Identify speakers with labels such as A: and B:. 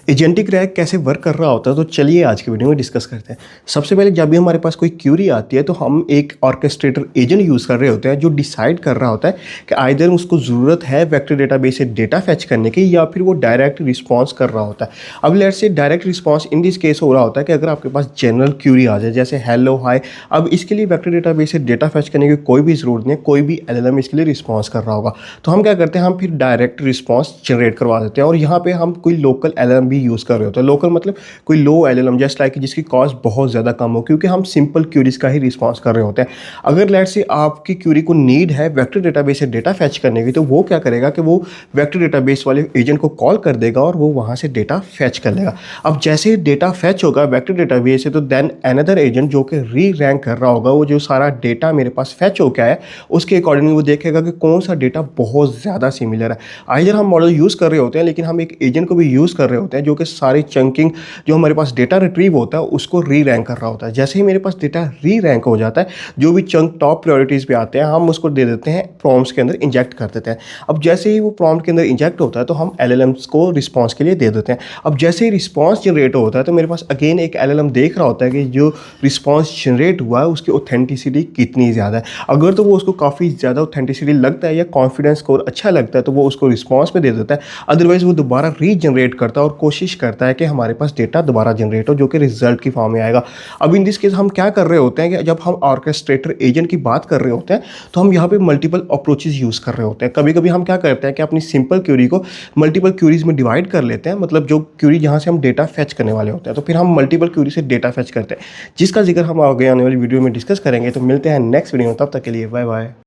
A: Agentic rag कैसे work कर रहा होता है, तो चलिए आज की वीडियो में डिस्कस करते हैं। सबसे पहले जब भी हमारे पास कोई क्यूरी आती है तो हम एक ऑर्केस्ट्रेटर एजेंट यूज़ कर रहे होते हैं जो डिसाइड कर रहा होता है कि आइदर उसको ज़रूरत है वेक्टर डेटाबेस से डेटा फैच करने की या फिर वो डायरेक्ट रिस्पॉन्स कर रहा होता है। अब let's say direct response in this case हो रहा होता है कि अगर आपके पास जनरल क्यूरी आ जाए जैसे हेलो हाय, अब इसके लिए वेक्टर डेटाबेस से डेटा फैच करने की कोई भी ज़रूरत नहीं है, कोई भी एलएलएम इसके लिए रिस्पॉन्स कर रहा होगा। तो हम क्या करते हैं, हम फिर डायरेक्ट रिस्पॉन्स जनरेट करवा देते हैं और यहाँ पे हम कोई लोकल एलएलएम भी यूज़ कर रहे होते हैं। लोकल मतलब कोई लो एलएलएम जस्ट लाइक जिसकी कॉस्ट बहुत ज़्यादा कम हो, क्योंकि हम सिंपल क्यूरीज का ही रिस्पॉन्स कर रहे होते हैं। अगर लेट्स से आपकी क्यूरी को नीड है वेक्टर डेटाबेस से डेटा फैच करने की, तो वो क्या करेगा कि वो वेक्टर डेटाबेस वाले एजेंट को कॉल कर देगा और वो वहाँ से डेटा फैच कर लेगा। अब जैसे ही डेटा फैच होगा वेक्टर डेटाबेस से, तो देन अनदर एजेंट जो कि री रैंक कर रहा होगा, वो जो सारा डेटा मेरे पास फैच हो गया है उसके अकॉर्डिंग वो देखेगा कि कौन सा डेटा बहुत ज़्यादा सिमिलर है। आइदर हम मॉडल यूज़ कर रहे होते हैं लेकिन हम एक एजेंट को भी यूज़ कर रहे होते हैं जो कि सारी चंकिंग जो हमारे पास डेटा रिट्रीव होता है उसको री रैंक कर रहा होता है। जैसे ही मेरे पास डेटा री रैंक हो जाता है, जो भी चंक टॉप प्रायोरिटीज़ पे आते हैं हम उसको दे देते हैं प्रॉम्प्ट्स के अंदर इंजेक्ट कर देते हैं। अब जैसे ही वो प्रॉम्प्ट के अंदर इंजेक्ट होता है तो हम एलएलएम्स को रिस्पॉन्स के लिए दे देते हैं। अब जैसे ही रिस्पॉन्स जनरेट होता है तो मेरे पास अगेन एक एलएलएम देख रहा होता है कि जो रिस्पॉन्स जनरेट हुआ है उसकी ऑथेंटिसिटी कितनी ज़्यादा है। अगर तो वो उसको काफ़ी ज़्यादा ऑथेंटिसिटी लगता है या कॉन्फिडेंस स्कोर अच्छा लगता है तो वो उसको रिस्पॉन्स में दे देता है। अदरवाइज़ वो दोबारा रीजनरेट करता है और कोशिश करता है कि हमारे पास डेटा दोबारा जनरेट हो जो कि रिजल्ट की फॉर्म में आएगा। अब इन दिस केस हम क्या कर रहे होते हैं कि जब हम ऑर्केस्ट्रेटर एजेंट की बात कर रहे होते हैं तो हम यहाँ पे मल्टीपल अप्रोचेस यूज़ कर रहे होते हैं। कभी कभी हम क्या करते हैं कि अपनी सिंपल क्यूरी को मल्टीपल क्यूरीज में डिवाइड कर लेते हैं, मतलब जो क्यूरी जहाँ से हम डेटा फैच करने वाले होते हैं तो फिर हम मल्टीपल क्यूरी से डेटा फैच करते हैं, जिसका जिक्र हम आगे आने वाली वीडियो में डिस्कस करेंगे। तो मिलते हैं नेक्स्ट वीडियो में, तब तक के लिए बाय बाय।